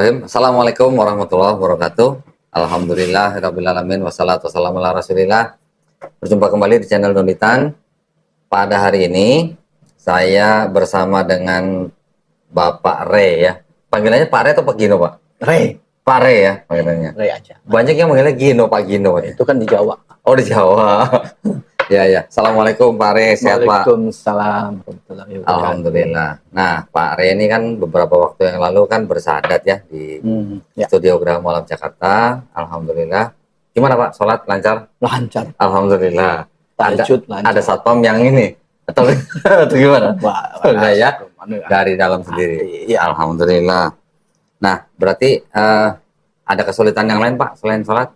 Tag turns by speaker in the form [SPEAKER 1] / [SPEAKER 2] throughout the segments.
[SPEAKER 1] Bismillahirrahmanirrahim. Assalamualaikum warahmatullahi wabarakatuh. Alhamdulillahirabbil alamin wassalatu wassalamu ala Rasulillah. Berjumpa kembali di channel Donitan. Pada hari ini saya bersama dengan Bapak Re ya. Panggilannya Pak Re atau Pak Gino, Pak?
[SPEAKER 2] Re.
[SPEAKER 1] Pak Re ya panggilannya.
[SPEAKER 2] Re aja.
[SPEAKER 1] Banyak yang manggilnya Gino, Pak Gino.
[SPEAKER 2] Itu kan di Jawa.
[SPEAKER 1] Oh, di Jawa. Ya ya. Assalamualaikum Pak Re, sehat Pak?
[SPEAKER 2] Waalaikumsalam.
[SPEAKER 1] Alhamdulillah. Nah, Pak Re ini kan beberapa waktu yang lalu kan bersahadat ya di Studio Graha Malam Jakarta. Alhamdulillah. Gimana Pak? Sholat lancar?
[SPEAKER 2] Lancar.
[SPEAKER 1] Alhamdulillah.
[SPEAKER 2] Tahajud lancar.
[SPEAKER 1] Ada satpam yang ini atau gimana? Enggak ya? Dari dalam sendiri.
[SPEAKER 2] Ya.
[SPEAKER 1] Alhamdulillah. Nah, berarti ada kesulitan yang lain Pak selain sholat?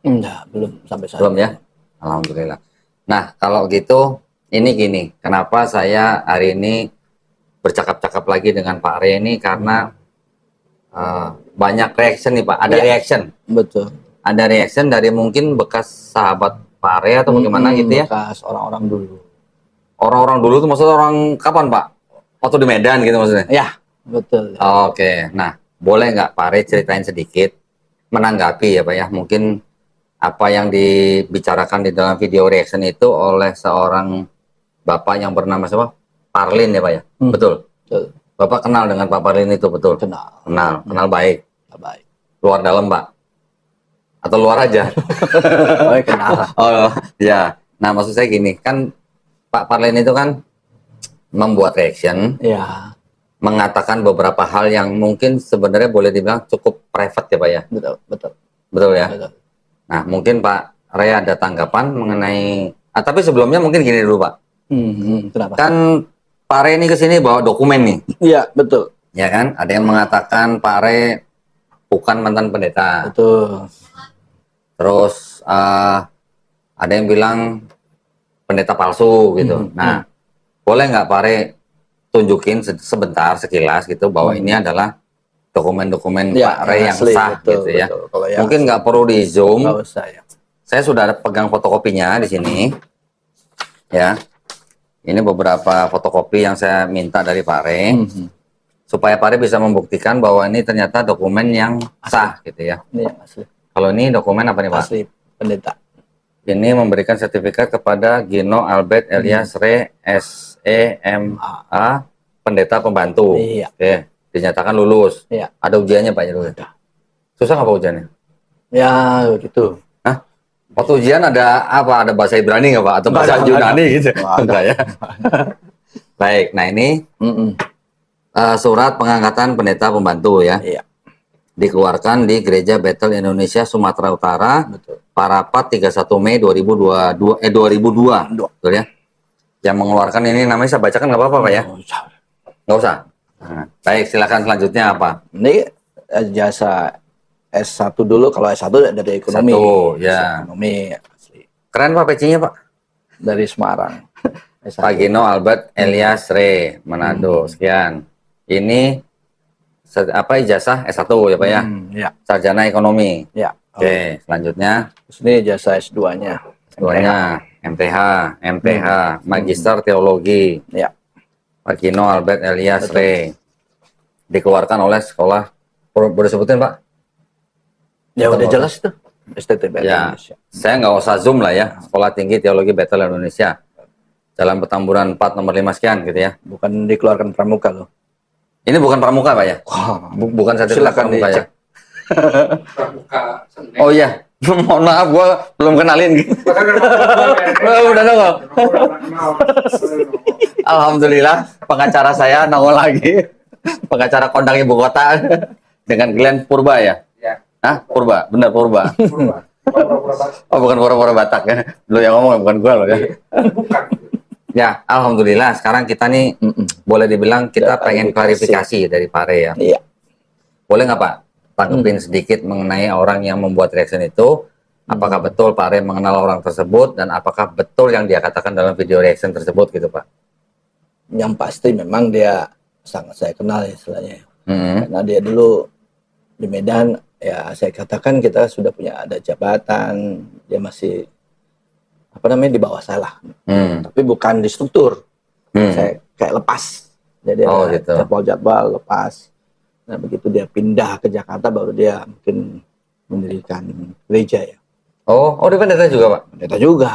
[SPEAKER 2] Enggak, belum sampai saat
[SPEAKER 1] Belum ya? Alhamdulillah. Nah, kalau gitu, ini gini, kenapa saya hari ini bercakap-cakap lagi dengan Pak Re ini, karena banyak reaction nih Pak, ada reaction.
[SPEAKER 2] Betul.
[SPEAKER 1] Ada reaction dari mungkin bekas sahabat Pak Re atau bagaimana gitu ya?
[SPEAKER 2] Bekas orang-orang dulu.
[SPEAKER 1] Orang-orang dulu tuh maksudnya orang kapan Pak? Waktu di Medan gitu maksudnya?
[SPEAKER 2] Ya, betul.
[SPEAKER 1] Oke, nah boleh nggak Pak Re ceritain sedikit, menanggapi ya Pak ya, mungkin apa yang dibicarakan di dalam video reaction itu oleh seorang bapak yang bernama siapa? Parlin ya Pak ya? Betul?
[SPEAKER 2] Betul.
[SPEAKER 1] Bapak kenal dengan Pak Parlin itu betul?
[SPEAKER 2] Kenal.
[SPEAKER 1] Kenal baik?
[SPEAKER 2] Baik.
[SPEAKER 1] Luar dalam Pak? Atau luar aja?
[SPEAKER 2] Oh, kenal.
[SPEAKER 1] Oh ya, nah maksud saya gini, kan Pak Parlin itu kan membuat reaction,
[SPEAKER 2] Ya.
[SPEAKER 1] mengatakan beberapa hal yang mungkin sebenarnya boleh dibilang cukup private ya Pak ya?
[SPEAKER 2] Betul, betul.
[SPEAKER 1] Betul ya?
[SPEAKER 2] Betul.
[SPEAKER 1] Nah, mungkin Pak Re ada tanggapan mengenai... tapi sebelumnya mungkin gini dulu Pak.
[SPEAKER 2] Kenapa?
[SPEAKER 1] Kan Pak Re ini kesini bawa dokumen nih.
[SPEAKER 2] Iya, betul.
[SPEAKER 1] Ya kan? Ada yang mengatakan Pak Re bukan mantan pendeta.
[SPEAKER 2] Betul.
[SPEAKER 1] Terus ada yang bilang pendeta palsu gitu. Nah, boleh nggak Pak Re tunjukin sebentar, sekilas gitu, bahwa ini adalah dokumen-dokumen
[SPEAKER 2] Ya,
[SPEAKER 1] Pak Re yang
[SPEAKER 2] asli,
[SPEAKER 1] sah
[SPEAKER 2] betul,
[SPEAKER 1] gitu ya.
[SPEAKER 2] betul. Kalau yang
[SPEAKER 1] Mungkin nggak perlu di zoom.
[SPEAKER 2] nggak usah ya.
[SPEAKER 1] Saya sudah ada pegang fotokopinya di sini. Ya. Ini beberapa fotokopi yang saya minta dari Pak Re. Supaya Pak Re bisa membuktikan bahwa ini ternyata dokumen yang sah gitu ya.
[SPEAKER 2] Ini yang asli.
[SPEAKER 1] Kalau ini dokumen apa nih Pak?
[SPEAKER 2] Asli pendeta.
[SPEAKER 1] Ini memberikan sertifikat kepada Gino Albert Elias Re SEMA, pendeta pembantu.
[SPEAKER 2] Iya.
[SPEAKER 1] Oke. Dinyatakan lulus.
[SPEAKER 2] Iya.
[SPEAKER 1] Ada ujiannya Pak ya? Susah nggak Pak ujiannya?
[SPEAKER 2] Ya, begitu.
[SPEAKER 1] Hah? Waktu ujian ada apa? Ada bahasa Ibrani nggak Pak? Atau bahasa Yunani gitu? Enggak ya? Baik, nah ini surat pengangkatan pendeta pembantu ya.
[SPEAKER 2] Iya.
[SPEAKER 1] Dikeluarkan di Gereja Bethel Indonesia Sumatera Utara.
[SPEAKER 2] Betul.
[SPEAKER 1] Parapat 31 Mei 2002. Betul ya? Yang mengeluarkan ini namanya saya bacakan nggak apa-apa Pak ya? Nggak usah. Nah, baik, silakan selanjutnya apa?
[SPEAKER 2] Ini jasa S1 dulu, kalau S1 dari ekonomi.
[SPEAKER 1] S1, ya.
[SPEAKER 2] Ekonomi asli.
[SPEAKER 1] Keren Pak pecinya Pak.
[SPEAKER 2] Dari Semarang. S1.
[SPEAKER 1] Pak Gino Albert Elias Re, Manado. Sekian. Ini apa ijazah S1 ya Pak ya?
[SPEAKER 2] Ya.
[SPEAKER 1] Sarjana ekonomi.
[SPEAKER 2] Ya.
[SPEAKER 1] Oke, selanjutnya.
[SPEAKER 2] Terus ini jasa S2-nya.
[SPEAKER 1] S2-nya MPH, Magister Teologi.
[SPEAKER 2] Ya.
[SPEAKER 1] Pak Gino Albert Elias Re. Dikeluarkan oleh sekolah, boleh sebutin Pak?
[SPEAKER 2] Ya udah jelas tuh. STTB
[SPEAKER 1] Ya,
[SPEAKER 2] Indonesia.
[SPEAKER 1] saya nggak usah zoom lah ya. Sekolah Tinggi Teologi Bethel Indonesia. Jalan Petamburan 4 nomor 5 sekian gitu ya.
[SPEAKER 2] Bukan dikeluarkan pramuka loh.
[SPEAKER 1] Ini bukan pramuka Pak ya? Bukan sertifikat
[SPEAKER 2] Silakan
[SPEAKER 1] pramuka ya?
[SPEAKER 2] dicek.
[SPEAKER 1] Oh iya, mohon maaf gua belum kenalin. Udah nongol. Alhamdulillah, pengacara saya nongol lagi. Pengacara kondang ibu kota dengan Glenn Purba ya?
[SPEAKER 3] Ya.
[SPEAKER 1] Hah? Purba, benar Purba. Oh bukan pura-pura Batak ya? Lu yang ngomong bukan gua loh ya.
[SPEAKER 3] Bukan.
[SPEAKER 1] Ya, alhamdulillah sekarang kita nih boleh dibilang kita pengen klarifikasi dari Pak Re ya.
[SPEAKER 2] Iya.
[SPEAKER 1] Boleh nggak Pak tanggepin sedikit mengenai orang yang membuat reaction itu? Apakah betul Pak Re mengenal orang tersebut dan apakah betul yang dia katakan dalam video reaction tersebut gitu Pak?
[SPEAKER 2] Yang pasti memang dia sangat saya kenal ya istilahnya.
[SPEAKER 1] Hmm.
[SPEAKER 2] Karena dia dulu di Medan, ya saya katakan kita sudah punya ada jabatan, dia masih apa namanya di bawah saya lah. Tapi bukan di struktur. Saya kayak lepas. Jadi
[SPEAKER 1] Oh,
[SPEAKER 2] ada
[SPEAKER 1] gitu.
[SPEAKER 2] jadwal-jadwal lepas. Nah begitu dia pindah ke Jakarta baru dia mungkin mendirikan gereja ya.
[SPEAKER 1] Oh, dia pendeta juga, Pak?
[SPEAKER 2] Pendeta juga.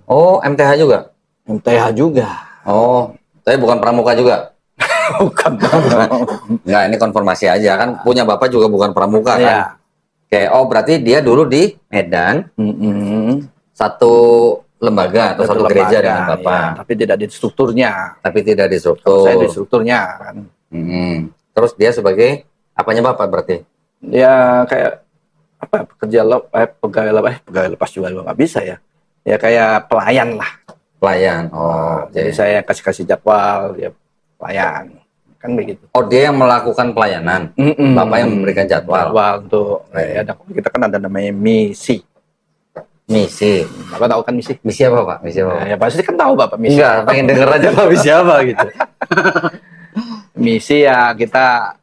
[SPEAKER 1] Oh, MTH juga?
[SPEAKER 2] MTH juga.
[SPEAKER 1] Oh, tapi bukan pramuka juga?
[SPEAKER 2] Bukan.
[SPEAKER 1] Enggak, ini konfirmasi aja kan, punya Bapak juga bukan pramuka kan?
[SPEAKER 2] Ya.
[SPEAKER 1] Oke, berarti dia dulu di Medan, satu lembaga atau satu gereja dengan Bapak.
[SPEAKER 2] Ya, tapi tidak di strukturnya.
[SPEAKER 1] Tapi tidak di
[SPEAKER 2] Kalau
[SPEAKER 1] struktur.
[SPEAKER 2] saya di strukturnya kan.
[SPEAKER 1] Terus dia sebagai apanya Bapak berarti?
[SPEAKER 2] Dia kayak apa pegawai lepas juga nggak bisa ya. Ya kayak pelayan lah.
[SPEAKER 1] Pelayan.
[SPEAKER 2] Jadi saya kasih jadwal, dia pelayan. Kan begitu.
[SPEAKER 1] Oh, dia yang melakukan pelayanan. Bapak yang memberikan jadwal.
[SPEAKER 2] Jadwal untuk kita kan ada namanya misi.
[SPEAKER 1] Misi.
[SPEAKER 2] Bapak tahu kan misi?
[SPEAKER 1] Misi apa, Pak? Misi apa?
[SPEAKER 2] Ya pasti kan tahu Bapak misi.
[SPEAKER 1] Enggak, pengen denger aja Pak misi apa gitu.
[SPEAKER 2] Misi ya kita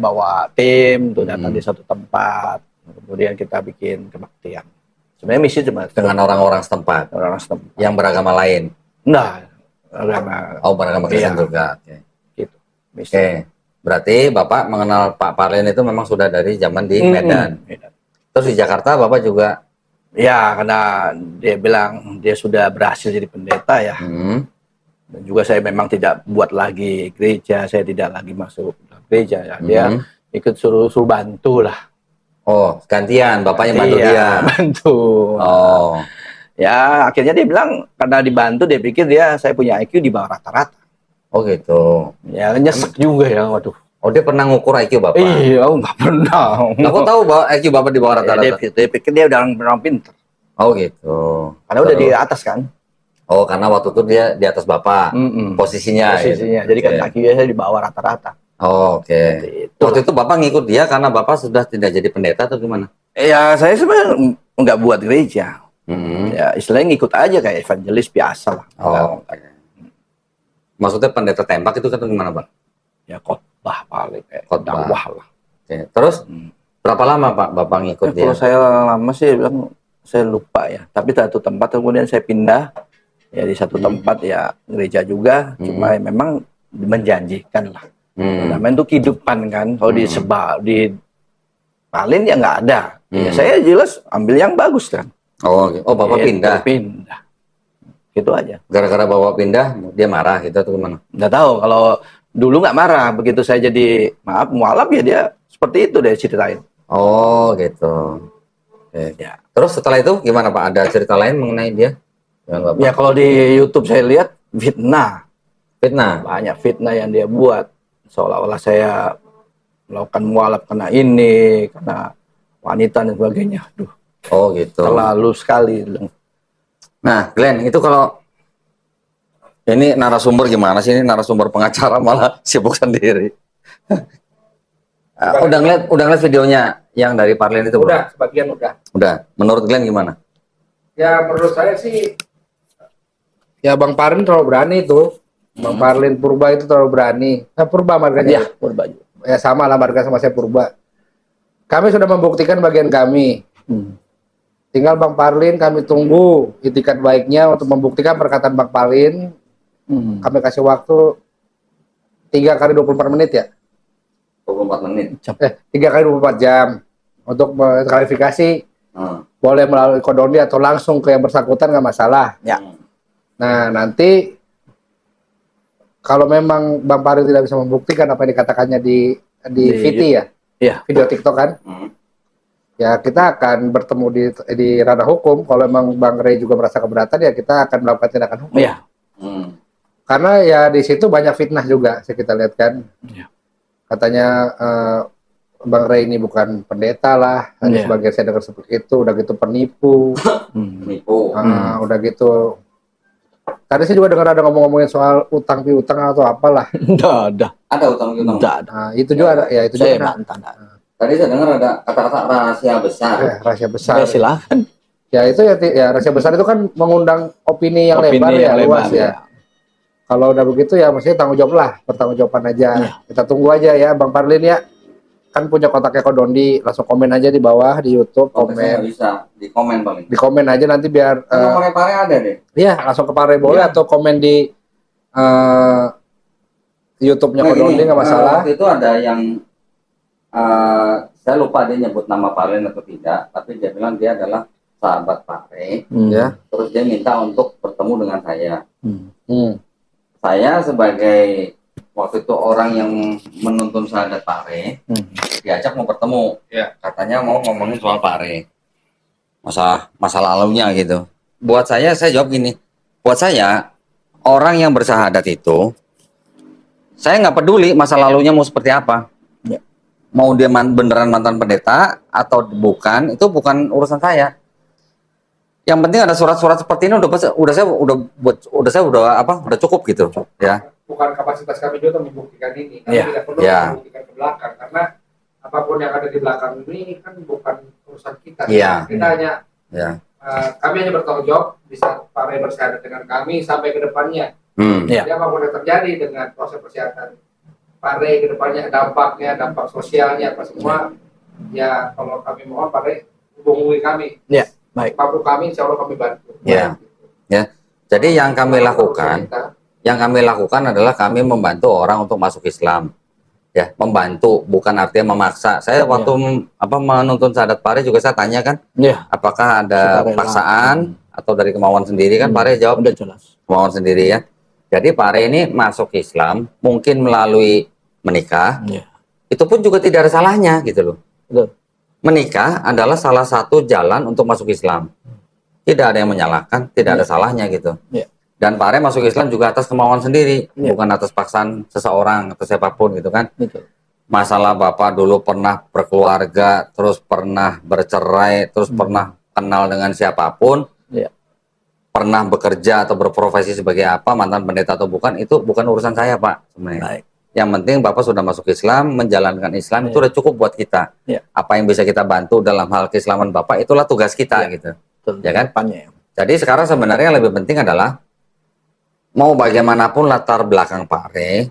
[SPEAKER 2] bawa tim untuk datang di satu tempat. Kemudian kita bikin kebaktian. Sebenarnya misi cuma
[SPEAKER 1] dengan orang-orang setempat.
[SPEAKER 2] Orang setempat.
[SPEAKER 1] Yang beragama lain.
[SPEAKER 2] Nah,
[SPEAKER 1] beragama Kristen juga.
[SPEAKER 2] Gitu. Misi.
[SPEAKER 1] Oke. Berarti Bapak mengenal Pak Parlin itu memang sudah dari zaman di Medan. Terus di Jakarta Bapak juga?
[SPEAKER 2] Ya, karena dia bilang dia sudah berhasil jadi pendeta ya. Dan juga saya memang tidak buat lagi gereja, saya tidak lagi masuk gereja ya. Dia ikut suruh bantu lah.
[SPEAKER 1] Oh, gantian Bapaknya bantu dia.
[SPEAKER 2] Bantu. Oh. Ya, akhirnya dia bilang karena dibantu dia pikir saya punya IQ di bawah rata-rata.
[SPEAKER 1] Oh gitu.
[SPEAKER 2] Ya, nyesek juga ya, waduh.
[SPEAKER 1] Oh, dia pernah ngukur IQ Bapak?
[SPEAKER 2] Iya, nggak pernah.
[SPEAKER 1] Aku tahu bahwa IQ Bapak di bawah rata-rata.
[SPEAKER 2] Dia pikir dia udah orang pintar.
[SPEAKER 1] Oh gitu.
[SPEAKER 2] Karena udah di atas kan.
[SPEAKER 1] Oh, karena waktu itu dia di atas Bapak. Posisinya.
[SPEAKER 2] Gitu. Jadi kan IQ saya di bawah rata-rata.
[SPEAKER 1] Oh, oke. Waktu itu Bapak ngikut dia karena Bapak sudah tidak jadi pendeta atau gimana?
[SPEAKER 2] Ya, saya sebenarnya nggak buat gereja. Ya, istilahnya ngikut aja kayak evangelis biasa lah.
[SPEAKER 1] Oh, okay. Maksudnya pendeta tembak itu kan gimana, Pak?
[SPEAKER 2] Ya, khotbah paling kayak
[SPEAKER 1] dakwah lah. Oke. Terus berapa lama Pak Bapak ngikut dia?
[SPEAKER 2] Kalau saya lama sih bilang saya lupa ya. Tapi satu tempat kemudian saya pindah ya di satu tempat ya gereja juga. Cuma memang menjanjikan lah. Namanya itu kehidupan kan. Kalau di Parlin ya nggak ada. Ya saya jelas ambil yang bagus kan.
[SPEAKER 1] Oh Bapak pindah.
[SPEAKER 2] Pindah. Gitu aja.
[SPEAKER 1] Gara-gara Bapak pindah, dia marah gitu atau gimana?
[SPEAKER 2] Nggak tahu. Kalau dulu nggak marah. Begitu saya jadi mualaf ya dia seperti itu deh ceritain.
[SPEAKER 1] Oh gitu. Oke. Ya. Terus setelah itu gimana Pak? Ada cerita lain mengenai dia?
[SPEAKER 2] Ya kalau di YouTube saya lihat fitnah. Banyak fitnah yang dia buat. Seolah-olah saya melakukan mualaf karena ini, karena wanita dan sebagainya. Aduh.
[SPEAKER 1] Oh gitu.
[SPEAKER 2] Terlalu sekali.
[SPEAKER 1] Nah, Glenn, itu kalau ini narasumber gimana sih? Ini narasumber pengacara malah sibuk sendiri. Udah ngeliat videonya yang dari Parlin itu?
[SPEAKER 3] Udah, sebagian udah.
[SPEAKER 1] Udah. Menurut Glenn gimana?
[SPEAKER 3] Ya menurut saya sih, ya Bang Parlin terlalu berani tuh. Bang Parlin Purba itu terlalu berani. Purba marganya.
[SPEAKER 2] Ya, Purba juga.
[SPEAKER 3] Ya sama lah marga sama saya Purba. Kami sudah membuktikan bagian kami. Tinggal Bang Parlin kami tunggu itikat baiknya untuk membuktikan perkataan Bang Parlin. Kami kasih waktu 3 kali 24 menit ya.
[SPEAKER 1] 24 menit.
[SPEAKER 3] 3 kali 24 jam untuk klarifikasi. Boleh melalui Kodoni atau langsung ke yang bersangkutan nggak masalah.
[SPEAKER 2] Ya.
[SPEAKER 3] Nah nanti kalau memang Bang Parlin tidak bisa membuktikan apa yang dikatakannya di VT ya, video TikTok kan, ya kita akan bertemu di ranah hukum. Kalau memang Bang Ray juga merasa keberatan ya kita akan melakukan tindakan hukum.
[SPEAKER 2] Iya.
[SPEAKER 3] Karena ya di situ banyak fitnah juga, kita lihat kan. Katanya Bang Ray ini bukan pendeta lah, hanya sebagai saya dengar seperti itu, udah gitu penipu, udah gitu. Tadi saya juga dengar ada ngomongin soal utang piutang atau apalah.
[SPEAKER 2] Enggak ada.
[SPEAKER 1] Ada utang piutang.
[SPEAKER 2] Enggak ada.
[SPEAKER 3] Nah, itu juga ada, ya itu
[SPEAKER 2] saya
[SPEAKER 3] juga.
[SPEAKER 1] Tadi saya dengar ada kata-kata rahasia besar.
[SPEAKER 3] Rahasia besar.
[SPEAKER 2] Ya, silakan.
[SPEAKER 3] Ya itu ya rahasia besar itu kan mengundang opini yang lebar ya, luas ya. Kalau udah begitu ya mesti tanggung jawab lah, pertanggungjawaban aja. Kita tunggu aja ya Bang Parlin ya. Kan punya kontaknya Kodondi, langsung komen aja di bawah di YouTube, komen.
[SPEAKER 1] Bisa di komen paling.
[SPEAKER 3] Di komen aja nanti biar
[SPEAKER 1] nomornya Pare ada deh.
[SPEAKER 3] Iya, langsung ke Pare boleh atau komen di YouTube-nya Kodondi nggak masalah.
[SPEAKER 1] Waktu itu ada yang saya lupa dia nyebut nama Pak Ren atau tidak, tapi dia bilang dia adalah sahabat Pak Re,
[SPEAKER 3] Ya.
[SPEAKER 1] terus dia minta untuk bertemu dengan saya.
[SPEAKER 3] Hmm.
[SPEAKER 1] Saya sebagai waktu itu orang yang menuntun sahabat Pak Re, diajak mau bertemu.
[SPEAKER 3] Ya.
[SPEAKER 1] Katanya mau ngomongin soal Pak Re, masa lalunya gitu. Buat saya jawab gini, buat saya orang yang bersahadat itu, saya nggak peduli masa lalunya mau seperti apa.
[SPEAKER 2] Ya.
[SPEAKER 1] Mau dia beneran mantan pendeta atau bukan, itu bukan urusan saya. Yang penting ada surat-surat seperti ini udah cukup gitu, ya.
[SPEAKER 3] Bukan kapasitas kami juga membuktikan ini. Kami
[SPEAKER 2] Ya.
[SPEAKER 3] tidak perlu
[SPEAKER 1] Ya.
[SPEAKER 3] membuktikan ke belakang karena apapun yang ada di belakang ini kan bukan urusan kita.
[SPEAKER 1] Ya.
[SPEAKER 3] Kita hanya
[SPEAKER 1] Ya.
[SPEAKER 3] kami hanya bertanggung jawab di saat Pak Ray bersyahadat dengan kami sampai ke depannya.
[SPEAKER 2] Ya.
[SPEAKER 3] Jadi apapun yang terjadi dengan proses persyaratan Pak Ray ke depannya, dampaknya, dampak sosialnya apa semua, ya kalau kami mohon Pak Ray hubungi kami.
[SPEAKER 2] Ya, baik.
[SPEAKER 3] Apapun kami, insya Allah kami bantu.
[SPEAKER 1] Ya. Ya. Jadi yang kami lakukan adalah kami membantu orang untuk masuk Islam. Ya, membantu bukan artinya memaksa. Saya waktu menuntun sahadat Pak Re juga saya tanya kan,
[SPEAKER 2] Ya,
[SPEAKER 1] apakah ada
[SPEAKER 2] Sukarela.
[SPEAKER 1] paksaan atau dari kemauan sendiri kan? Pak Re jawab
[SPEAKER 2] udah jelas.
[SPEAKER 1] kemauan sendiri ya. Jadi Pak Re ini masuk Islam mungkin melalui menikah,
[SPEAKER 2] Ya.
[SPEAKER 1] itu pun juga tidak ada salahnya gitu loh.
[SPEAKER 2] Betul.
[SPEAKER 1] Menikah adalah salah satu jalan untuk masuk Islam. Tidak ada yang menyalahkan, tidak ada salahnya gitu.
[SPEAKER 2] Ya.
[SPEAKER 1] Dan Pak Re masuk Islam juga atas kemauan sendiri,
[SPEAKER 2] Ya.
[SPEAKER 1] bukan atas paksaan seseorang atau siapapun gitu kan.
[SPEAKER 2] Betul.
[SPEAKER 1] Masalah Bapak dulu pernah berkeluarga, terus pernah bercerai, terus pernah kenal dengan siapapun,
[SPEAKER 2] Ya.
[SPEAKER 1] pernah bekerja atau berprofesi sebagai apa, mantan pendeta atau bukan, itu bukan urusan saya Pak sebenarnya.
[SPEAKER 2] Baik.
[SPEAKER 1] Yang penting Bapak sudah masuk Islam, menjalankan Islam, itu udah cukup buat kita.
[SPEAKER 2] Ya.
[SPEAKER 1] Apa yang bisa kita bantu dalam hal keislaman Bapak, itulah tugas kita gitu.
[SPEAKER 2] Betul.
[SPEAKER 1] Ya kan?
[SPEAKER 2] Depannya.
[SPEAKER 1] Jadi sekarang sebenarnya yang lebih penting adalah mau bagaimanapun latar belakang Pak Re,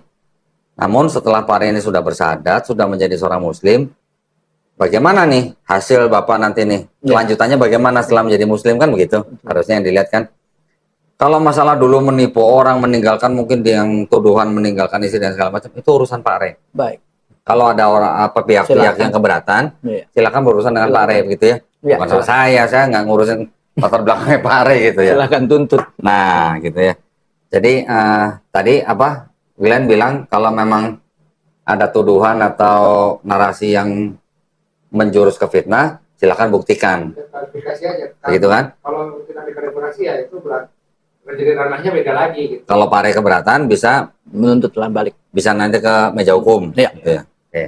[SPEAKER 1] namun setelah Pak Re ini sudah bersahadat, sudah menjadi seorang Muslim, bagaimana nih hasil Bapak nanti nih? Kelanjutannya bagaimana setelah menjadi Muslim kan begitu? Harusnya yang dilihat kan. Kalau masalah dulu menipu orang, meninggalkan mungkin yang tuduhan meninggalkan istri dan segala macam, itu urusan Pak Re.
[SPEAKER 2] Baik.
[SPEAKER 1] Kalau ada orang pihak-pihak
[SPEAKER 2] Silakan.
[SPEAKER 1] yang keberatan,
[SPEAKER 2] Ya.
[SPEAKER 1] silakan berurusan dengan Pak Re begitu ya.
[SPEAKER 2] Ya,
[SPEAKER 1] Bukan sama saya nggak ngurusin latar belakangnya Pak Re gitu ya.
[SPEAKER 2] Silakan tuntut.
[SPEAKER 1] Nah, gitu ya. Jadi tadi apa? Glenn bilang kalau memang ada tuduhan atau narasi yang menjurus ke fitnah, silakan buktikan.
[SPEAKER 3] Klarifikasi aja.
[SPEAKER 1] Begitu kan?
[SPEAKER 3] Kalau kita diklarifikasi ya itu jadi ranahnya beda lagi gitu.
[SPEAKER 1] Kalau Pak Re keberatan bisa
[SPEAKER 2] Menuntut lah balik.
[SPEAKER 1] nanti ke meja hukum.
[SPEAKER 2] Iya.
[SPEAKER 1] Gitu ya. Oke.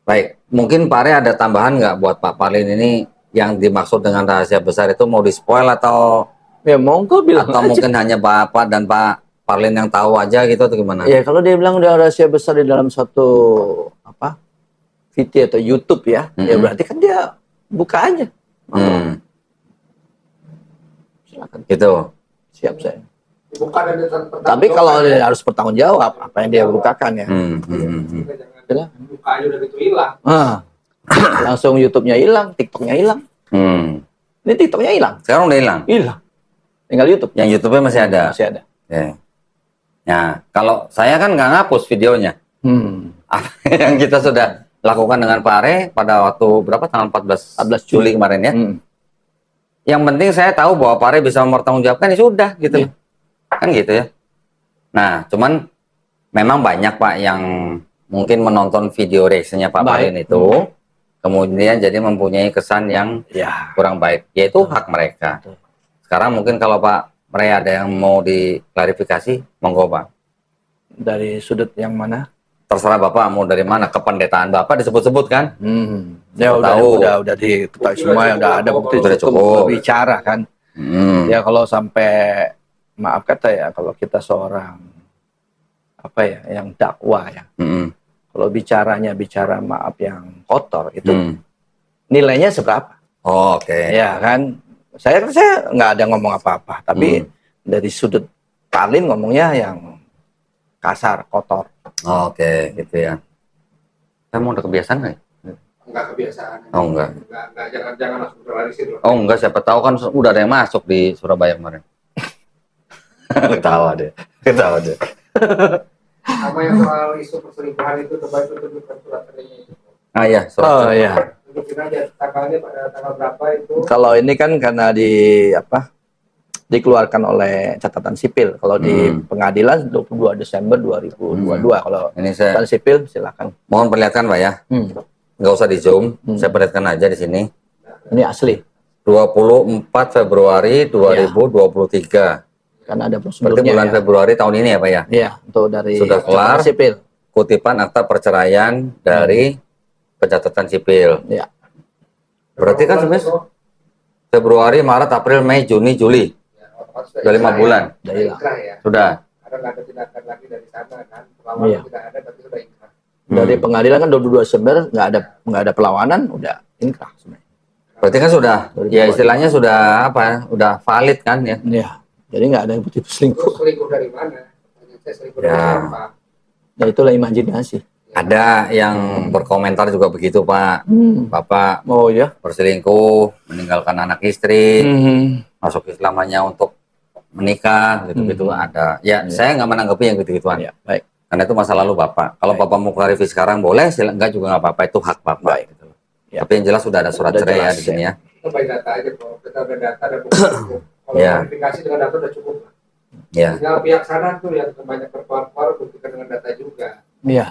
[SPEAKER 1] Baik, mungkin Pak Re ada tambahan nggak buat Pak Parlin ini yang dimaksud dengan rahasia besar itu mau di-spoil atau
[SPEAKER 2] Ya monggo bilang aja.
[SPEAKER 1] mungkin hanya Bapak dan Pak Parlin yang tahu aja gitu atau gimana?
[SPEAKER 2] Ya kalau dia bilang udah rahasia besar di dalam suatu apa VT atau YouTube ya, ya berarti kan dia buka aja. Silakan.
[SPEAKER 1] Gitu.
[SPEAKER 2] Siap saya.
[SPEAKER 3] Bukan ada tentang
[SPEAKER 2] Tapi kalau dia harus bertanggung jawab apa yang dia bukakan ya.
[SPEAKER 3] jangan buka aja udah gitu hilang.
[SPEAKER 2] Langsung YouTube-nya hilang, TikTok-nya hilang. Ini TikTok-nya hilang.
[SPEAKER 1] Sekarang udah hilang.
[SPEAKER 2] Hilang. Tinggal YouTube.
[SPEAKER 1] Yang YouTube-nya masih ada.
[SPEAKER 2] Masih ada.
[SPEAKER 1] Oke. Nah, kalau saya kan nggak ngapus videonya. Apa yang kita sudah lakukan dengan Pak Re pada waktu berapa tanggal 14 Juli kemarin ya. Yang penting saya tahu bahwa Pak Re bisa mempertanggungjawabkan ya sudah gitu. Kan gitu ya. Nah, cuman memang banyak Pak yang mungkin menonton video reaksinya Pak Parlin itu kemudian jadi mempunyai kesan yang kurang baik, yaitu hak mereka. Sekarang mungkin kalau Pak Re ada yang mau diklarifikasi, monggo Pak.
[SPEAKER 2] Dari sudut yang mana?
[SPEAKER 1] Terserah Bapak mau dari mana, kependetaan Bapak disebut-sebut kan?
[SPEAKER 2] Ya udah diketahui semua, udah ada bukti cukup berbicara kan. Ya kalau sampai maaf kata ya, kalau kita seorang apa ya yang dakwah ya, kalau bicaranya bicara maaf yang kotor itu nilainya seberapa?
[SPEAKER 1] Oke.
[SPEAKER 2] Ya kan, saya nggak ada ngomong apa-apa, tapi dari sudut Parlin ngomongnya yang kasar, kotor.
[SPEAKER 1] Oke, gitu ya. Kamu udah kebiasaan nggak?
[SPEAKER 3] Enggak kebiasaan.
[SPEAKER 1] Oh enggak.
[SPEAKER 3] Jangan langsung terlarisir loh.
[SPEAKER 1] Oh enggak, siapa tahu kan udah ada yang masuk di Surabaya kemarin. Ketawa deh.
[SPEAKER 3] Sama yang soal isu perselingkuhan itu terbaik itu bukan surat kerjanya itu.
[SPEAKER 1] Ah ya, surat
[SPEAKER 2] Oh
[SPEAKER 1] cerai.
[SPEAKER 2] ya.
[SPEAKER 3] Tunjukin aja tanggalnya pada tanggal berapa itu.
[SPEAKER 2] Kalau ini kan karena dikeluarkan oleh catatan sipil. Kalau di pengadilan 22 Desember 2022. Kalau
[SPEAKER 1] Ini saya
[SPEAKER 2] catatan sipil silakan.
[SPEAKER 1] mohon perlihatkan Pak ya. Nggak usah di zoom, saya perlihatkan aja di sini.
[SPEAKER 2] Ini asli.
[SPEAKER 1] 24 Februari 2023.
[SPEAKER 2] Karena ada
[SPEAKER 1] Berarti
[SPEAKER 2] prosedurnya
[SPEAKER 1] bulan
[SPEAKER 2] ya.
[SPEAKER 1] Februari tahun ini ya Pak ya.
[SPEAKER 2] Iya, untuk dari
[SPEAKER 1] Sudah kelar.
[SPEAKER 2] catatan sipil.
[SPEAKER 1] Kutipan akta perceraian dari pencatatan sipil.
[SPEAKER 2] Ya.
[SPEAKER 1] Berarti kan sebenarnya Februari, Maret, April, Mei, Juni, Juli. Sudah 5 bulan.
[SPEAKER 2] Udah hilang.
[SPEAKER 3] Inkrah ya.
[SPEAKER 1] Sudah.
[SPEAKER 3] Karena nggak ada tindakan lagi dari sana kan. Perlawanan
[SPEAKER 2] Iya.
[SPEAKER 3] tidak ada tapi sudah inkrah.
[SPEAKER 2] Dari pengadilan kan 22 Desember nggak ada perlawanan, udah inkrah sebenarnya.
[SPEAKER 1] Berarti kan sudah, ya istilahnya sudah apa? Udah valid kan ya?
[SPEAKER 2] Iya. Jadi nggak ada yang putih selingkuh.
[SPEAKER 3] Terus selingkuh dari mana? Saya selingkuh dari
[SPEAKER 1] Ya.
[SPEAKER 3] apa?
[SPEAKER 2] Nah itulah imajinasi.
[SPEAKER 1] Ada yang berkomentar juga begitu Pak. Bapak
[SPEAKER 2] Oh ya.
[SPEAKER 1] berselingkuh, meninggalkan anak istri, masuk Islam hanya untuk menikah, gitu-gitu ada. Ya, saya nggak menanggapi yang gitu-gituan.
[SPEAKER 2] Ya, baik.
[SPEAKER 1] Karena itu masa lalu Bapak. Kalau Bapak mau klarifikasi sekarang boleh, enggak juga nggak apa-apa, itu hak Bapak.
[SPEAKER 2] Baik.
[SPEAKER 1] Gitu.
[SPEAKER 2] Ya.
[SPEAKER 1] Tapi yang jelas sudah ada surat
[SPEAKER 2] Sudah
[SPEAKER 1] cerai ya
[SPEAKER 2] jelas,
[SPEAKER 1] di sini ya.
[SPEAKER 3] Kita by data aja kok. Kita ada data dan bukti cukup. Kalau
[SPEAKER 1] Ya.
[SPEAKER 3] verifikasi dengan data udah cukup.
[SPEAKER 1] Ya.
[SPEAKER 3] Tinggal pihak sana tuh yang banyak berkoar-koar buktikan dengan data juga.
[SPEAKER 2] Iya.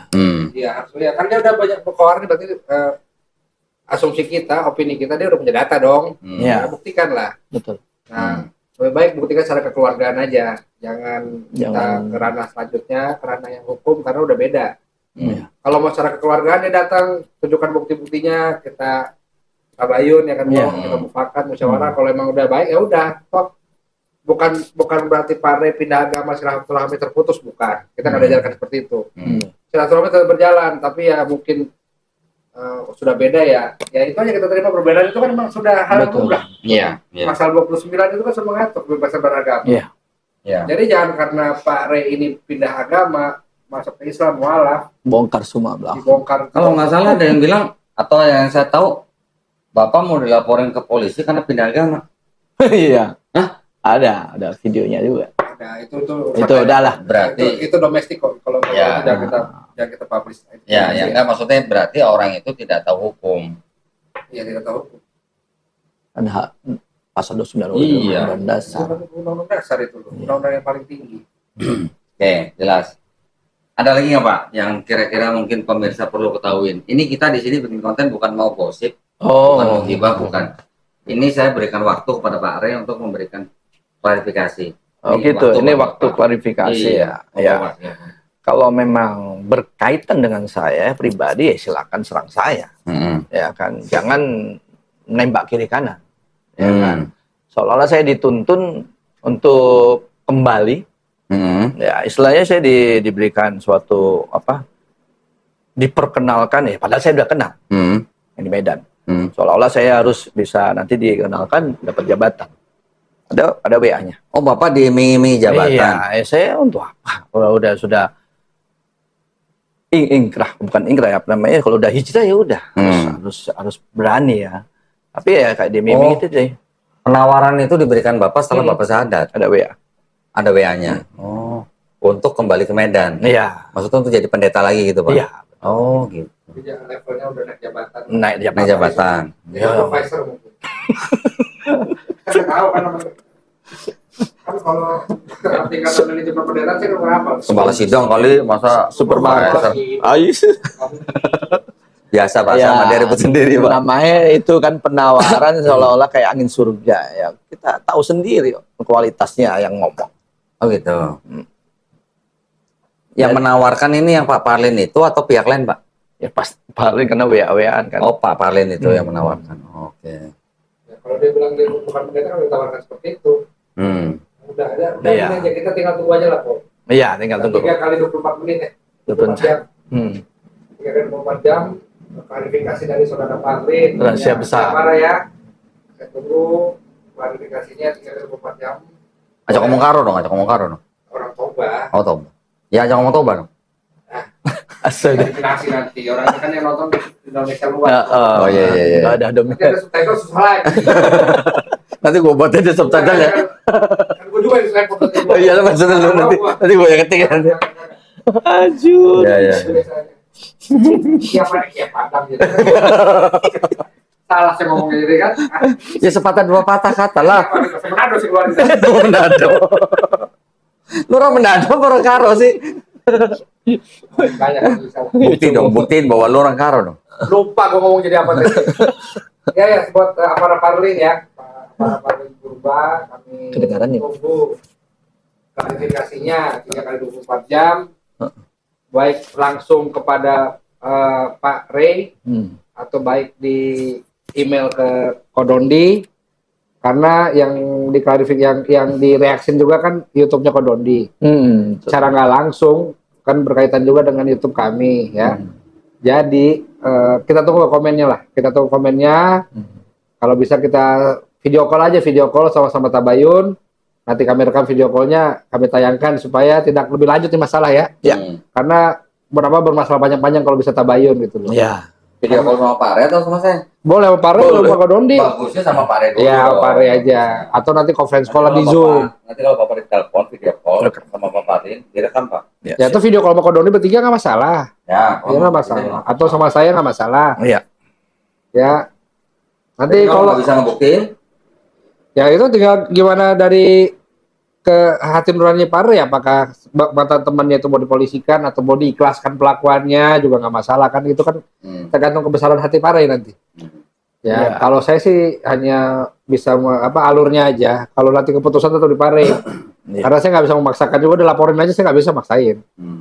[SPEAKER 3] Iya harus lihat. Kan dia udah banyak berkoar nih berarti asumsi kita, opini kita dia udah punya data dong.
[SPEAKER 2] Iya.
[SPEAKER 3] Kita buktikan lah.
[SPEAKER 2] Betul.
[SPEAKER 3] Nah, lebih baik buktikan secara kekeluargaan aja. Jangan kita
[SPEAKER 2] Jangan.
[SPEAKER 3] ke ranah selanjutnya, ke ranah yang hukum karena udah beda.
[SPEAKER 2] Iya.
[SPEAKER 3] Kalau mau secara kekeluargaan dia datang, tunjukkan bukti-buktinya, kita tabayun ya kan,
[SPEAKER 2] Iya.
[SPEAKER 3] kita mufakat, musyawarah. Kalau emang udah baik ya udah, toh bukan berarti Pak Re pindah agama silaturahmi terputus, bukan. Kita nggak diajarkan seperti itu. Silaturahmi tetap berjalan, tapi ya mungkin sudah beda ya. Ya itu aja kita terima perbedaan itu kan memang sudah hal yang
[SPEAKER 2] Betul.
[SPEAKER 3] mudah.
[SPEAKER 1] Iya. Iya.
[SPEAKER 3] Pasal 29 itu kan sudah mengatur kebebasan beragama.
[SPEAKER 2] Iya.
[SPEAKER 1] Iya.
[SPEAKER 3] Jadi jangan karena Pak Re ini pindah agama, masuk ke Islam, mualaf,
[SPEAKER 2] Bongkar semua belakang.
[SPEAKER 3] dibongkar.
[SPEAKER 1] Kalau nggak salah ada yang bilang, atau yang saya tahu, Bapak mau dilaporin ke polisi karena pindah agama.
[SPEAKER 2] Iya.
[SPEAKER 1] Hah?
[SPEAKER 2] Ada videonya juga.
[SPEAKER 3] Nah, itu
[SPEAKER 2] Itu udahlah.
[SPEAKER 1] Berarti,
[SPEAKER 3] itu domestik kok. Kalau
[SPEAKER 1] Ya.
[SPEAKER 3] jangan kita publish.
[SPEAKER 1] ya enggak, maksudnya berarti orang itu tidak tahu hukum.
[SPEAKER 3] Ya tidak tahu.
[SPEAKER 2] Kan pasal 29
[SPEAKER 1] Iya.
[SPEAKER 2] Undang-Undang Dasar.
[SPEAKER 3] Undang-undang dasar itu loh. Undang-undang yang paling tinggi.
[SPEAKER 1] Oke, jelas. Ada lagi nggak Pak yang kira-kira mungkin pemirsa perlu ketahuin? Ini kita di sini bikin konten bukan mau gosip, bukan mau gibah, bukan. Ini saya berikan waktu kepada Pak Re untuk memberikan klarifikasi.
[SPEAKER 2] Oh gitu. Ini waktu
[SPEAKER 1] Bapak.
[SPEAKER 2] klarifikasi
[SPEAKER 1] Iya.
[SPEAKER 2] ya. Ya.
[SPEAKER 1] Bapak, ya.
[SPEAKER 2] Kalau memang berkaitan dengan saya pribadi ya silakan serang saya. Ya kan. Jangan nembak kiri kanan. Ya kan. Seolah-olah saya dituntun untuk kembali. Ya istilahnya saya diberikan suatu diperkenalkan ya. Padahal saya sudah kenal yang di Medan. Seolah-olah saya harus bisa nanti dikenalkan dapat jabatan. Ada WA-nya.
[SPEAKER 1] Oh Bapak diiming-imingi jabatan.
[SPEAKER 2] Iya, saya untuk apa? Kalau udah sudah ingkrah, bukan ingkrah ya, apa namanya? Kalau udah hijrah ya udah harus berani ya. Tapi ya kayak diiming itu deh.
[SPEAKER 1] Penawaran itu diberikan Bapak setelah Bapak sadar.
[SPEAKER 2] Ada WA.
[SPEAKER 1] Ada WA-nya. Oh, untuk kembali ke Medan.
[SPEAKER 2] Iya.
[SPEAKER 1] Maksudnya untuk jadi pendeta lagi gitu Pak?
[SPEAKER 2] Iya.
[SPEAKER 1] Oh gitu.
[SPEAKER 3] Jadi levelnya udah naik jabatan.
[SPEAKER 2] Naik
[SPEAKER 1] Naik jabatan.
[SPEAKER 3] Ya, supervisor mungkin. Kan tahu kan namanya. Kan kalau tingkatan manajemen pendeta sih nggak apa.
[SPEAKER 1] Kepala sidang kali masa
[SPEAKER 2] Supervisor. Ayo.
[SPEAKER 1] biasa Pak sama dia ribut sendiri Pak.
[SPEAKER 2] Namanya itu kan penawaran seolah-olah kayak angin surga ya. Kita tahu sendiri kualitasnya yang ngomong.
[SPEAKER 1] Oh gitu. Yang menawarkan ini yang Pak Parlin itu atau pihak lain Pak?
[SPEAKER 2] Ya pas paling kena WA-WAan kan.
[SPEAKER 1] Oh Pak Parlin itu yang menawarkan. Oke.
[SPEAKER 3] Ya, kalau dia bilang dia bukan pendeta kan ditawarkan seperti itu. Udah
[SPEAKER 2] Iya.
[SPEAKER 3] ini aja kita tinggal tunggu aja lah kok.
[SPEAKER 2] Iya, tinggal tunggu.
[SPEAKER 3] 3 kali 24 menit ya.
[SPEAKER 2] 24
[SPEAKER 3] jam. 3 kali 24 jam. Klarifikasi dari saudara Parlin.
[SPEAKER 2] Rahasia besar.
[SPEAKER 3] Marah ya. Saya tunggu klarifikasinya 3 kali 24 jam.
[SPEAKER 1] Ajak ngomong karo dong, ajak ngomong karo dong.
[SPEAKER 3] Orang toba.
[SPEAKER 1] Oh toba. Ya ajak ngomong toba dong.
[SPEAKER 2] Asal.
[SPEAKER 3] Klarifikasi nanti. Orangnya kan yang nonton di Indonesia luas.
[SPEAKER 1] Oh, iya.
[SPEAKER 2] Nggak ada
[SPEAKER 3] Nanti
[SPEAKER 2] dompet.
[SPEAKER 3] ada subtitle susah lagi.
[SPEAKER 2] Nanti gue buat aja subtitle ya.
[SPEAKER 3] Kan gue juga yang selain fotonya.
[SPEAKER 2] Oh iya, maksudnya lu nanti gue yang ketik ya. Ajur.
[SPEAKER 1] Iya.
[SPEAKER 3] Siapa nih kayak padang gitu. Salah saya ngomong gitu kan.
[SPEAKER 1] Ya sepatah dua patah kata lah.
[SPEAKER 3] Manado sih keluar.
[SPEAKER 1] Manado. Lu orang Manado apa orang Karo sih?
[SPEAKER 3] Banyak yang bisa.
[SPEAKER 1] Bukti dong, buktiin bahwa lu orang Karo dong.
[SPEAKER 3] Lupa gue ngomong jadi apa tadi. Ya buat para Parlin ya. Para Parlin Purba kami
[SPEAKER 2] Kedengaran ya?
[SPEAKER 3] tunggu klarifikasinya 3 kali 24 jam. Baik langsung kepada Pak Ray atau baik di email ke Kodondi, karena yang diklarifikasi yang direaksin juga kan YouTube-nya Kodondi. Cara nggak langsung kan berkaitan juga dengan YouTube kami ya. Jadi kita tunggu komennya lah. Kita tunggu komennya. Kalau bisa kita video call sama-sama tabayun. Nanti kami rekam video call-nya, kami tayangkan supaya tidak lebih lanjut nih masalah ya. Karena bermasalah panjang-panjang kalau bisa tabayun gitu loh.
[SPEAKER 2] Ya.
[SPEAKER 1] Video call sama Pak Re atau sama saya?
[SPEAKER 3] Boleh sama Pak Ray, boleh sama Kodondi.
[SPEAKER 1] Bagusnya sama Pak Re dulu.
[SPEAKER 3] Ya, Pak Ray aja. Atau nanti conference call di Zoom.
[SPEAKER 1] Nanti kalau Bapak ditelepon video call sama Bapak Rin, direkam Pak.
[SPEAKER 3] Ya, itu video call sama Kodondi bertiga nggak masalah.
[SPEAKER 1] Ya,
[SPEAKER 3] Ya nggak masalah. Atau sama saya nggak masalah.
[SPEAKER 2] Iya.
[SPEAKER 3] Ya. Nanti
[SPEAKER 1] Jadi kalau
[SPEAKER 3] kalau
[SPEAKER 1] nggak bisa ngebuktiin,
[SPEAKER 3] ya itu tinggal gimana dari ke hati nurani Pak Ray, apakah mantan temannya itu mau dipolisikan atau mau diikhlaskan pelakuannya juga nggak masalah kan, itu kan tergantung kebesaran hati Pak Ray nanti. Ya, kalau saya sih hanya bisa alurnya aja. Kalau nanti keputusan tetap di Pak Ray. Karena saya nggak bisa memaksakan juga, udah laporin aja saya nggak bisa maksain.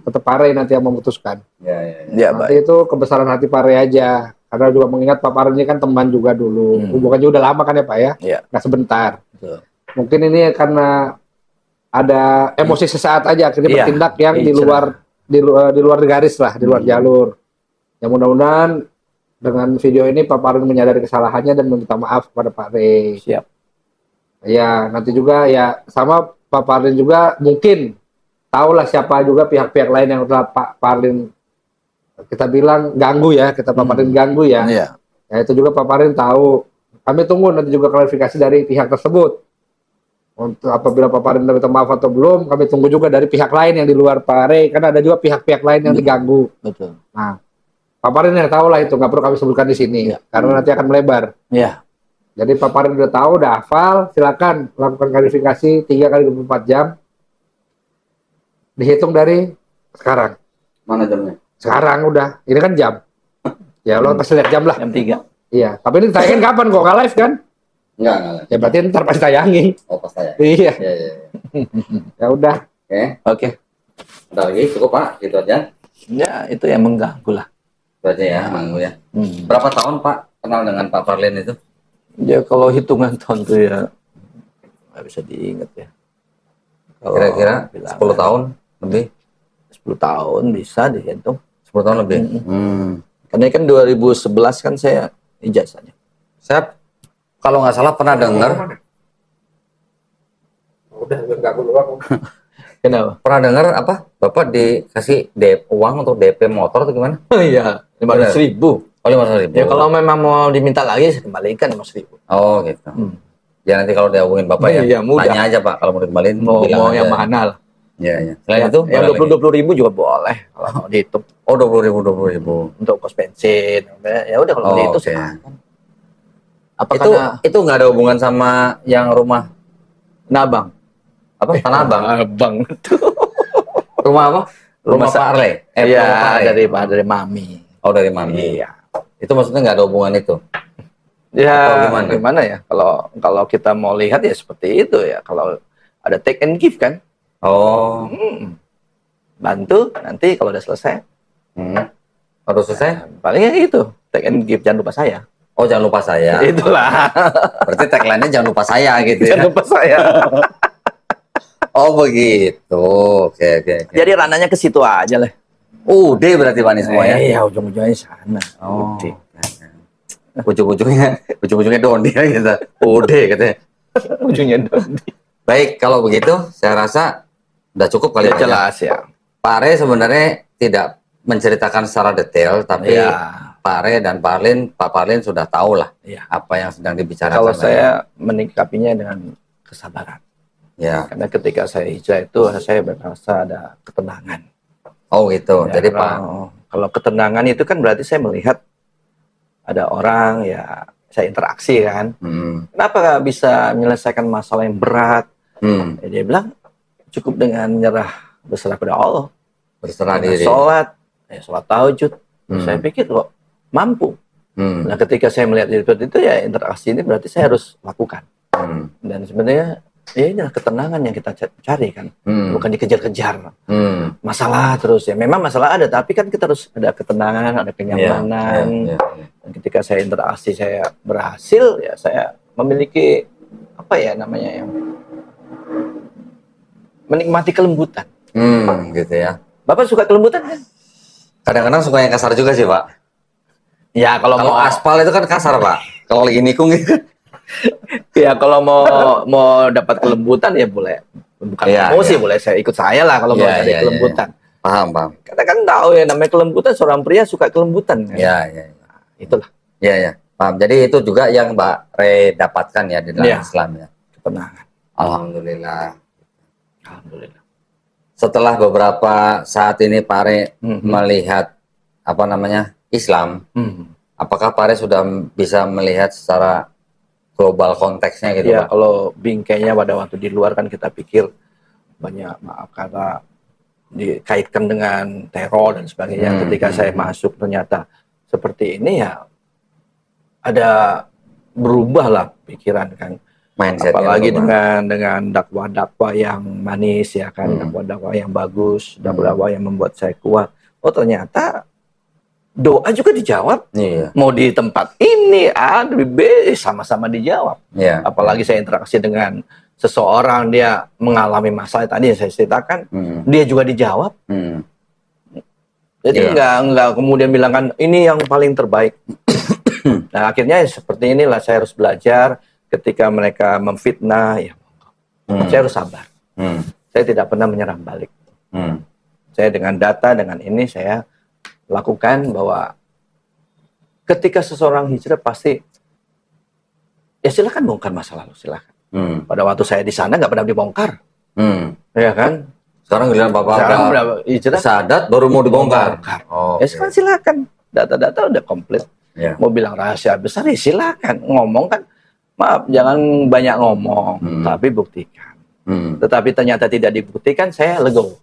[SPEAKER 3] Tetap Pak Ray nanti yang memutuskan.
[SPEAKER 2] Ya,
[SPEAKER 3] Nanti
[SPEAKER 2] baik.
[SPEAKER 3] itu kebesaran hati Pak Ray aja. Karena juga mengingat Pak Ray ini kan teman juga dulu. Hubungannya udah lama kan ya Pak ya?
[SPEAKER 2] Iya.
[SPEAKER 3] Nggak sebentar.
[SPEAKER 2] Betul.
[SPEAKER 3] Mungkin ini karena ada emosi sesaat aja akhirnya
[SPEAKER 2] Iya,
[SPEAKER 3] bertindak yang di
[SPEAKER 2] bicara.
[SPEAKER 3] luar garis lah, di luar jalur. Yang mudah-mudahan dengan video ini Pak Ray menyadari kesalahannya dan meminta maaf kepada Pak Ray.
[SPEAKER 2] Siap.
[SPEAKER 3] Ya, nanti juga ya sama Pak Parlin juga mungkin tahulah siapa juga pihak-pihak lain yang telah Pak Parlin kita bilang ganggu ya, kita Pak Parlin ganggu ya.
[SPEAKER 2] Iya.
[SPEAKER 3] Ya itu juga Pak Parlin tahu. Kami tunggu nanti juga klarifikasi dari pihak tersebut. Untuk apabila Pak Parlin minta maaf atau belum, kami tunggu juga dari pihak lain yang di luar Pak Ray, karena ada juga pihak-pihak lain yang diganggu.
[SPEAKER 2] Betul.
[SPEAKER 3] Nah, Pak Parlin yang tahu lah itu, nggak perlu kami sebutkan di sini, karena nanti akan melebar.
[SPEAKER 2] Iya.
[SPEAKER 3] Jadi Pak Parlin udah tahu, udah hafal, silakan lakukan klarifikasi 3 kali 24 jam. Dihitung dari sekarang.
[SPEAKER 1] mana jamnya?
[SPEAKER 3] Sekarang udah, ini kan jam. Ya lo pasti lihat jam lah.
[SPEAKER 2] Jam 3.
[SPEAKER 3] Iya, tapi ini tayangin kapan kok? Nggak live kan?
[SPEAKER 1] Enggak.
[SPEAKER 3] Ya berarti ntar pasti tayangin.
[SPEAKER 1] Oh, pas saya.
[SPEAKER 3] Iya,
[SPEAKER 1] Iya.
[SPEAKER 3] ya udah.
[SPEAKER 1] Oke.
[SPEAKER 2] Oke.
[SPEAKER 1] Udah lagi cukup Pak, gitu aja.
[SPEAKER 2] Ya, itu yang mengganggu lah.
[SPEAKER 1] Itu aja ya, Manggu ya. Berapa tahun Pak kenal dengan Pak Parlin itu?
[SPEAKER 2] Ya kalau hitungan tahun tuh ya nggak bisa diingat ya. Kalau
[SPEAKER 1] Kira-kira
[SPEAKER 2] bilang
[SPEAKER 1] 10 tahun lebih?
[SPEAKER 2] 10 tahun bisa dihitung.
[SPEAKER 1] 10 tahun lebih.
[SPEAKER 2] Karena kan 2011 kan saya ijazahnya.
[SPEAKER 1] Saya kalau nggak salah pernah dengar,
[SPEAKER 3] Udah, nggak dulu aku.
[SPEAKER 2] Kenapa?
[SPEAKER 1] pernah dengar apa? Bapak dikasih uang untuk DP motor atau gimana?
[SPEAKER 2] Iya, 500.000.
[SPEAKER 1] Oh, 500.000.
[SPEAKER 2] Ya kalau memang mau diminta lagi, saya kembalikan 500.000.
[SPEAKER 1] Oh gitu. Ya nanti kalau dia hubungin Bapak ya,
[SPEAKER 2] Iya, mudah.
[SPEAKER 1] tanya aja Pak kalau mau dikembaliin.
[SPEAKER 2] Mau
[SPEAKER 1] bilang aja.
[SPEAKER 2] yang mana lah.
[SPEAKER 1] Iya. Selain itu,
[SPEAKER 2] Yang
[SPEAKER 1] ada lagi?
[SPEAKER 2] 20-20 ribu juga boleh kalau mau dihitung
[SPEAKER 1] Oh 20.000.
[SPEAKER 2] untuk kos bensin. Ya udah kalau
[SPEAKER 1] Oh,
[SPEAKER 2] dihitung
[SPEAKER 1] oke.
[SPEAKER 2] silakan. Apa
[SPEAKER 1] Itu
[SPEAKER 2] karena
[SPEAKER 1] itu nggak ada hubungan sama yang rumah
[SPEAKER 2] Nabang?
[SPEAKER 1] apa Tanah Abang?
[SPEAKER 2] Abang itu.
[SPEAKER 1] Rumah apa? Rumah Pak Arle.
[SPEAKER 2] Iya,
[SPEAKER 1] rumah Pak Arle.
[SPEAKER 2] dari mami.
[SPEAKER 1] Oh dari Mami.
[SPEAKER 2] Iya.
[SPEAKER 1] Itu maksudnya nggak ada hubungan itu. Atau
[SPEAKER 2] Ya
[SPEAKER 1] gimana?
[SPEAKER 2] gimana ya? Kalau kita mau lihat ya seperti itu ya. Kalau ada take and give kan,
[SPEAKER 1] Oh.
[SPEAKER 2] bantu nanti kalau udah selesai.
[SPEAKER 1] Harus selesai?
[SPEAKER 2] Palingnya gitu, take and give, jangan lupa saya.
[SPEAKER 1] Oh jangan lupa saya.
[SPEAKER 2] Itulah.
[SPEAKER 1] Berarti tagline-nya jangan lupa saya gitu ya.
[SPEAKER 2] Jangan lupa saya.
[SPEAKER 1] Oh begitu. Oke.
[SPEAKER 2] Jadi ranahnya ke situ aja lah.
[SPEAKER 1] Udah berarti Pak ini semua ya.
[SPEAKER 2] Iya, ujung-ujungnya sana.
[SPEAKER 1] Oh.
[SPEAKER 2] Udah.
[SPEAKER 1] Ujung-ujungnya Dondi gitu. Udah katanya.
[SPEAKER 2] Ujungnya Dondi.
[SPEAKER 1] Baik, kalau begitu saya rasa udah cukup kali
[SPEAKER 2] Ya,
[SPEAKER 1] Pak.
[SPEAKER 2] jelas ya.
[SPEAKER 1] Pak Re sebenarnya tidak menceritakan secara detail, tapi
[SPEAKER 2] Ya.
[SPEAKER 1] Pak Re dan Pak Parlin sudah tahu lah
[SPEAKER 2] Ya.
[SPEAKER 1] apa yang sedang dibicarakan.
[SPEAKER 2] Kalau saya menikapinya dengan kesabaran.
[SPEAKER 1] Ya.
[SPEAKER 2] Karena ketika saya hijrah itu saya merasa ada ketenangan.
[SPEAKER 1] Oh gitu.
[SPEAKER 2] Ya,
[SPEAKER 1] Jadi Pak
[SPEAKER 2] kalau Kalau ketenangan itu kan berarti saya melihat ada orang ya, saya interaksi kan. Kenapa nggak bisa menyelesaikan masalah yang berat? Ya, dia bilang cukup dengan menyerah, berserah pada Allah,
[SPEAKER 1] Berserah
[SPEAKER 2] dengan
[SPEAKER 1] diri.
[SPEAKER 2] sholat tahajud. Saya pikir kok mampu. Nah, ketika saya melihat seperti itu ya, interaksi ini berarti saya harus lakukan. Dan sebenarnya ya inilah ketenangan yang kita cari kan, bukan dikejar-kejar masalah terus ya. Memang masalah ada, tapi kan kita harus ada ketenangan, ada kenyamanan. Dan ketika saya interaksi, saya berhasil ya, saya memiliki apa ya namanya, yang menikmati kelembutan.
[SPEAKER 1] Gitu ya.
[SPEAKER 2] Bapak suka kelembutan kan?
[SPEAKER 1] Kadang-kadang suka yang kasar juga sih, Pak.
[SPEAKER 2] Ya kalau
[SPEAKER 1] Kalau
[SPEAKER 2] mau
[SPEAKER 1] aspal itu kan kasar, Pak. Kalau lagi nikung gitu.
[SPEAKER 2] ya kalau mau dapat kelembutan ya boleh, bukan
[SPEAKER 1] Iya,
[SPEAKER 2] emosi,
[SPEAKER 1] iya.
[SPEAKER 2] boleh saya ikut saya lah kalau mau
[SPEAKER 1] Iya,
[SPEAKER 2] cari
[SPEAKER 1] iya,
[SPEAKER 2] kelembutan.
[SPEAKER 1] Paham, paham.
[SPEAKER 2] Kita kan tahu ya, namanya kelembutan, seorang pria suka kelembutan kan.
[SPEAKER 1] Iya, iya.
[SPEAKER 2] Itulah
[SPEAKER 1] Iya, iya. Paham. Jadi itu juga yang Mbak Re dapatkan ya di dalam
[SPEAKER 2] Iya.
[SPEAKER 1] Islam ya.
[SPEAKER 2] ketenangan.
[SPEAKER 1] Alhamdulillah.
[SPEAKER 2] Alhamdulillah.
[SPEAKER 1] Setelah beberapa saat ini Pak Re melihat apa namanya Islam, apakah Pak Re sudah bisa melihat secara global konteksnya gitu,
[SPEAKER 2] Ya
[SPEAKER 1] Pak?
[SPEAKER 2] kalau bingkainya pada waktu di luar kan kita pikir banyak, maaf kata, dikaitkan dengan teror dan sebagainya. Ketika saya masuk ternyata seperti ini ya, ada berubah lah pikiran kan.
[SPEAKER 1] Mindsetnya
[SPEAKER 2] Apalagi
[SPEAKER 1] berubah.
[SPEAKER 2] dengan dakwah-dakwah yang manis ya kan, dakwah-dakwah yang bagus, dakwah-dakwah yang membuat saya kuat. Oh ternyata doa juga dijawab.
[SPEAKER 1] Iya.
[SPEAKER 2] Mau di tempat ini, A, B, sama-sama dijawab.
[SPEAKER 1] Iya.
[SPEAKER 2] Apalagi saya interaksi dengan seseorang, dia mengalami masalah tadi yang saya ceritakan, dia juga dijawab. Jadi
[SPEAKER 1] Iya.
[SPEAKER 2] nggak kemudian bilang kan ini yang paling terbaik. Nah akhirnya seperti inilah saya harus belajar. Ketika mereka memfitnah, ya saya harus sabar. Saya tidak pernah menyerang balik. Saya dengan data, dengan ini saya lakukan bahwa ketika seseorang hijrah pasti ya silakan bongkar masa lalu, silakan. Pada waktu saya di sana nggak pernah dibongkar, ya kan?
[SPEAKER 1] Sekarang giliran Bapak
[SPEAKER 2] Sekarang
[SPEAKER 1] udah
[SPEAKER 2] udah hijrah,
[SPEAKER 1] sadat baru mau dibongkar.
[SPEAKER 2] Ya sekarang silakan, data-data udah komplit.
[SPEAKER 1] Ya.
[SPEAKER 2] Mau bilang rahasia besar ya silakan, ngomong kan, maaf jangan banyak ngomong, tapi buktikan. Tetapi ternyata tidak dibuktikan, saya legowo,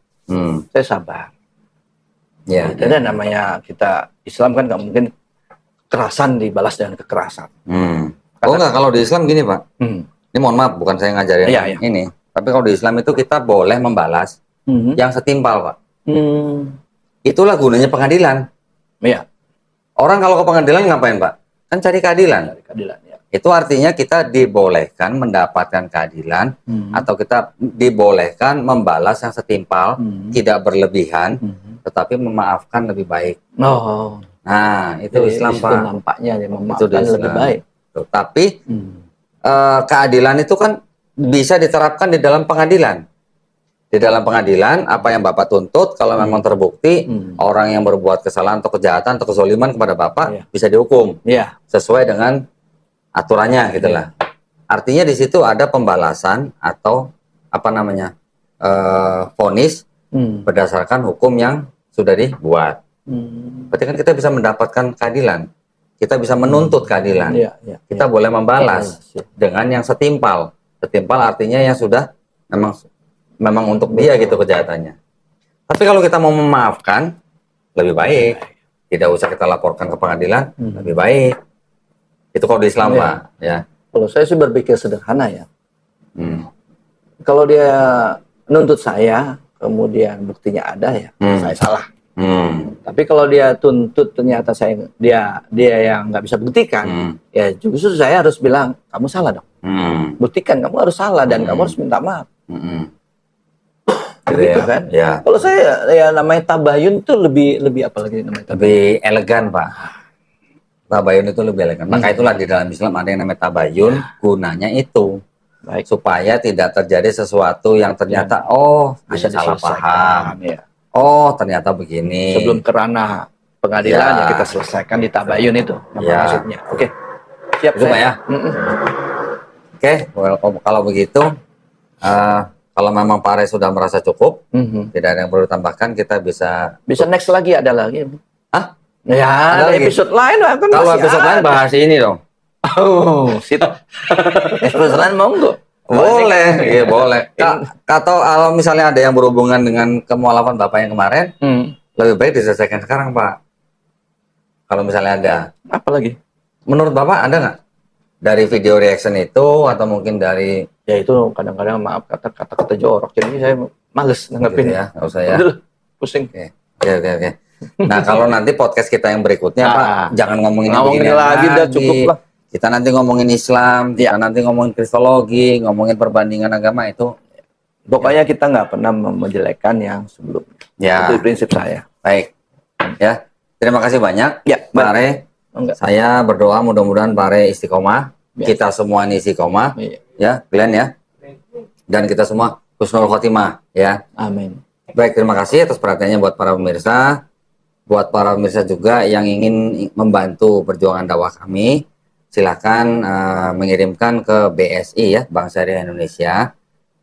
[SPEAKER 2] saya sabar.
[SPEAKER 1] Ya.
[SPEAKER 2] Itu namanya kita Islam kan nggak mungkin kekerasan dibalas dengan kekerasan.
[SPEAKER 1] Oh enggak, kalau di Islam gini Pak. Ini mohon maaf, bukan saya ngajarin
[SPEAKER 2] Iya, iya.
[SPEAKER 1] ini. Tapi kalau di Islam itu kita boleh membalas yang setimpal Pak. Itulah gunanya pengadilan.
[SPEAKER 2] Iya.
[SPEAKER 1] Orang kalau ke pengadilan ngapain Pak? Kan cari keadilan.
[SPEAKER 2] Dari keadilan ya.
[SPEAKER 1] Itu artinya kita dibolehkan mendapatkan keadilan atau kita dibolehkan membalas yang setimpal, tidak berlebihan, tetapi memaafkan lebih baik.
[SPEAKER 2] Oh.
[SPEAKER 1] Nah, itu
[SPEAKER 2] Jadi
[SPEAKER 1] Islam
[SPEAKER 2] itu
[SPEAKER 1] Pak.
[SPEAKER 2] nampaknya ya,
[SPEAKER 1] Itu
[SPEAKER 2] memaafkan
[SPEAKER 1] di
[SPEAKER 2] lebih
[SPEAKER 1] Islam.
[SPEAKER 2] baik.
[SPEAKER 1] Tuh, tapi keadilan itu kan bisa diterapkan di dalam pengadilan. Di dalam pengadilan, apa yang Bapak tuntut, kalau memang terbukti orang yang berbuat kesalahan atau kejahatan atau kezoliman kepada Bapak bisa dihukum
[SPEAKER 2] Iya.
[SPEAKER 1] sesuai dengan aturannya, gitulah. Artinya di situ ada pembalasan atau apa namanya vonis berdasarkan hukum yang sudah dibuat. Berarti kan kita bisa mendapatkan keadilan, kita bisa menuntut keadilan.
[SPEAKER 2] Iya, iya.
[SPEAKER 1] Kita boleh membalas dengan yang setimpal. Setimpal artinya yang sudah memang untuk dia gitu kejahatannya. Tapi kalau kita mau memaafkan, lebih baik. Tidak usah kita laporkan ke pengadilan, lebih baik. Itu kalau di Islam,
[SPEAKER 2] Iya.
[SPEAKER 1] Pak. Ya.
[SPEAKER 2] Kalau saya sih berpikir sederhana ya. Kalau dia nuntut saya, kemudian buktinya ada ya, saya salah. Tapi kalau dia tuntut ternyata dia yang nggak bisa buktikan, ya justru saya harus bilang kamu salah dong. Buktikan kamu harus salah dan kamu harus minta maaf. Gitu kan?
[SPEAKER 1] Ya.
[SPEAKER 2] Kalau saya ya namanya tabayun itu lebih apa lagi namanya tabayun?
[SPEAKER 1] Lebih elegan, Pak. Tabayun itu lebih elegan. Maka itulah di dalam Islam ada yang namanya tabayun, gunanya itu.
[SPEAKER 2] Baik.
[SPEAKER 1] Supaya tidak terjadi sesuatu yang ternyata
[SPEAKER 2] Bisa
[SPEAKER 1] bisa salah
[SPEAKER 2] diselesaikan,
[SPEAKER 1] paham.
[SPEAKER 2] ya.
[SPEAKER 1] Oh, ternyata begini.
[SPEAKER 2] Sebelum ke ranah pengadilan
[SPEAKER 1] Ya.
[SPEAKER 2] ya kita selesaikan di tabayun itu
[SPEAKER 1] Ya.
[SPEAKER 2] maksudnya. Oke. Siap
[SPEAKER 1] Itu, Pak, ya? Oke, kalau begitu, kalau memang Pak Re sudah merasa cukup, tidak ada yang perlu ditambahkan, kita bisa
[SPEAKER 2] Bisa next lagi ada lagi. Ya, ada
[SPEAKER 1] lagi?
[SPEAKER 2] episode lain lah kan.
[SPEAKER 1] Kalau
[SPEAKER 2] masih
[SPEAKER 1] episode lain
[SPEAKER 2] ada.
[SPEAKER 1] bahas ini dong.
[SPEAKER 2] Oh, sit. Episode lain mau nggak?
[SPEAKER 1] Boleh, iya boleh. Atau kalau misalnya ada yang berhubungan dengan kemualafan Bapak yang kemarin, lebih baik diselesaikan sekarang, Pak. Kalau misalnya ada.
[SPEAKER 2] Apa lagi?
[SPEAKER 1] Menurut Bapak ada nggak? Dari video reaction itu, atau mungkin dari...
[SPEAKER 2] Ya itu kadang-kadang maaf kata-kata jorok. Jadi saya males nanggepin.
[SPEAKER 1] Gitu ya, nggak usah ya.
[SPEAKER 2] Udah, pusing.
[SPEAKER 1] Oke. Nah, kalau nanti podcast kita yang berikutnya, Pak, jangan ngomongin
[SPEAKER 2] Ngomongin lagi, udah cukup lah.
[SPEAKER 1] Kita nanti ngomongin Islam, kita nanti ngomongin Kristologi, ngomongin perbandingan agama itu.
[SPEAKER 2] Pokoknya kita nggak pernah menjelekkan yang sebelumnya.
[SPEAKER 1] Ya.
[SPEAKER 2] Itu prinsip saya.
[SPEAKER 1] Baik. Ya. Terima kasih banyak.
[SPEAKER 2] Ya,
[SPEAKER 1] Pak Are.
[SPEAKER 2] Enggak.
[SPEAKER 1] Saya berdoa mudah-mudahan Pak Are istiqomah.
[SPEAKER 2] Ya.
[SPEAKER 1] Kita semua ini istiqomah.
[SPEAKER 2] Iya.
[SPEAKER 1] Ya, Glenn ya. Dan kita semua husnul khotimah ya.
[SPEAKER 2] Amin.
[SPEAKER 1] Baik, terima kasih atas perhatiannya buat para pemirsa. Buat para pemirsa juga yang ingin membantu perjuangan dakwah kami, silakan mengirimkan ke BSI ya, Bank Syariah Indonesia,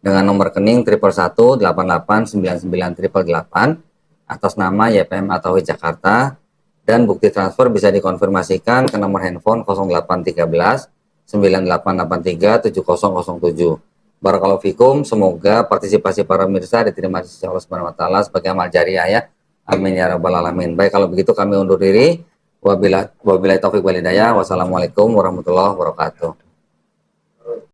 [SPEAKER 1] dengan nomor rekening 111889988 atas nama YPM atau Jakarta, dan bukti transfer bisa dikonfirmasikan ke nomor handphone 0813 9883 7007. Barakallahu fikum, semoga partisipasi para pemirsa diterima di sisi Allah Subhanahu wa taala sebagai amal jariah ya. Amin ya rabbal alamin. Baik, kalau begitu kami undur diri. Wabillahi taufiq wal hidayah. Wassalamualaikum warahmatullahi wabarakatuh.